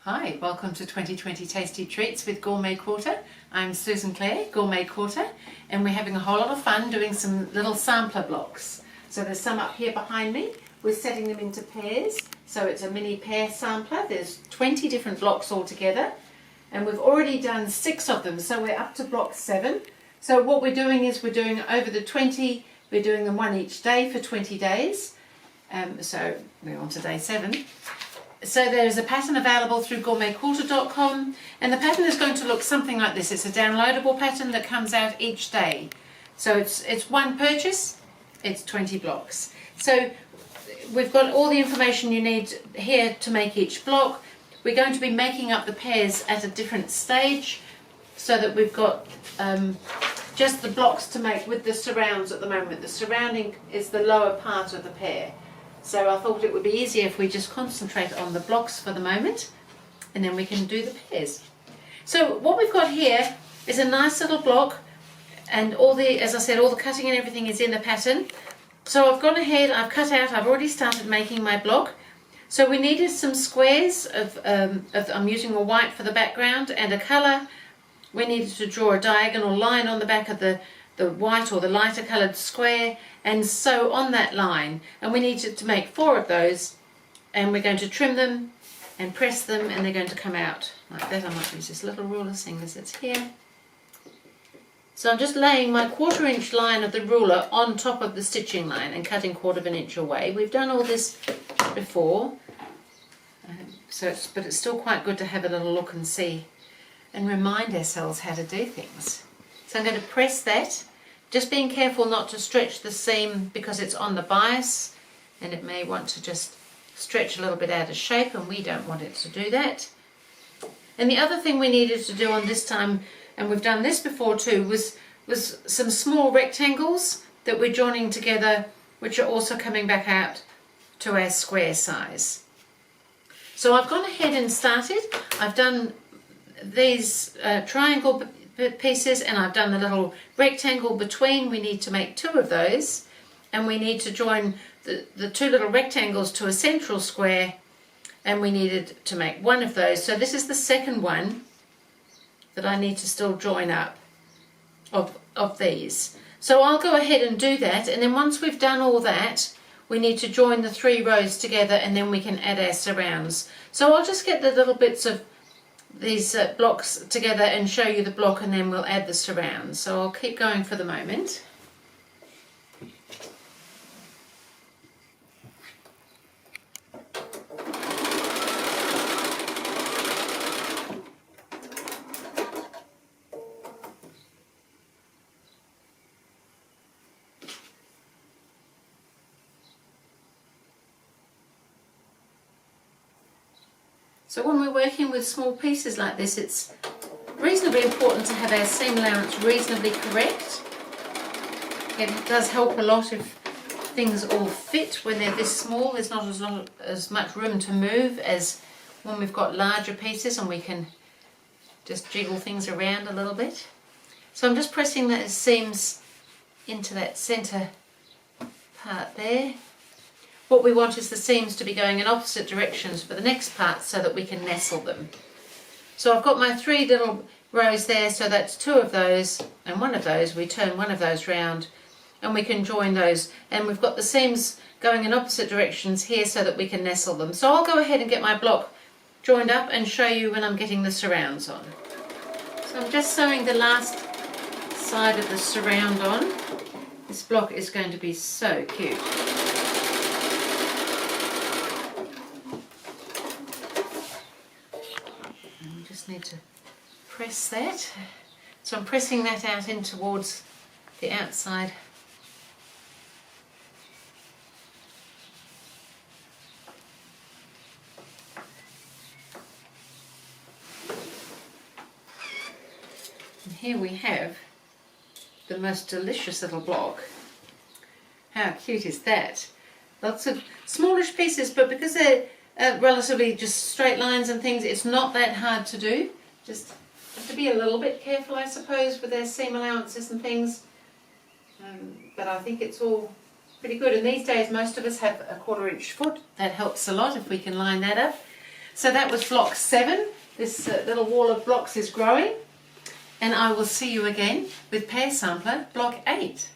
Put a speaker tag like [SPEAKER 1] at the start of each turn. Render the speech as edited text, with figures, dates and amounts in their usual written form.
[SPEAKER 1] Hi, welcome to 2020 Tasty Treats with Gourmet Quarter. I'm Susan Clare, Gourmet Quarter, and we're having a whole lot of fun doing some little sampler blocks. So there's some up here behind me. We're setting them into pairs, so it's a mini pear sampler. There's 20 different blocks altogether, and we've already done 6 of them, so we're up to block 7. So what we're doing is we're doing over the 20, we're doing them one each day for 20 days. So we're on to day 7. So there's a pattern available through gourmetquarter.com, and the pattern is going to look something like this. It's a downloadable pattern that comes out each day. So it's one purchase, it's 20 blocks. So we've got all the information you need here to make each block. We're going to be making up the pairs at a different stage so that we've got just the blocks to make with the surrounds at the moment. The surrounding is the lower part of the pear. So I thought it would be easier if we just concentrate on the blocks for the moment, and then we can do the pairs. So what we've got here is a nice little block, and as I said, all the cutting and everything is in the pattern. So I've gone ahead, I've cut out, I've already started making my block. So we needed some squares I'm using a white for the background and a colour. We needed to draw a diagonal line on the back of the white or the lighter coloured square, and sew on that line, and we needed to make 4 of those, and we're going to trim them and press them, and they're going to come out like that. I might use this little ruler seeing as it's here. So I'm just laying my 1/4 inch line of the ruler on top of the stitching line and cutting 1/4 inch away. We've done all this before, but it's still quite good to have a little look and see and remind ourselves how to do things. So I'm going to press that, just being careful not to stretch the seam because it's on the bias, and it may want to just stretch a little bit out of shape, and we don't want it to do that. And the other thing we needed to do on this time, and we've done this before too, was some small rectangles that we're joining together, which are also coming back out to our square size. So I've gone ahead and started. I've done these triangle pieces, and I've done the little rectangle between. We need to make 2 of those, and we need to join the 2 little rectangles to a central square, and we needed to make 1 of those. So this is the second one that I need to still join up of these. So I'll go ahead and do that, and then once we've done all that, we need to join the 3 rows together, and then we can add our surrounds. So I'll just get the little bits of these blocks together and show you the block, and then we'll add the surrounds. So I'll keep going for the moment. So when we're working with small pieces like this, it's reasonably important to have our seam allowance reasonably correct. It does help a lot if things all fit when they're this small. There's not as much room to move as when we've got larger pieces, and we can just jiggle things around a little bit. So I'm just pressing those seams into that centre part there. What we want is the seams to be going in opposite directions for the next part so that we can nestle them. So I've got my 3 little rows there, so that's 2 of those, and 1 of those, we turn 1 of those round, and we can join those, and we've got the seams going in opposite directions here so that we can nestle them. So I'll go ahead and get my block joined up and show you when I'm getting the surrounds on. So I'm just sewing the last side of the surround on. This block is going to be so cute. Need to press that, so I'm pressing that out in towards the outside. And here we have the most delicious little block. How cute is that? Lots of smallish pieces, but because they're relatively just straight lines and things, it's not that hard to do. Just have to be a little bit careful, I suppose, with their seam allowances and things, but I think it's all pretty good. And these days most of us have a 1/4 inch foot. That helps a lot if we can line that up. So that was block 7. This little wall of blocks is growing. And I will see you again with Pear Sampler block 8.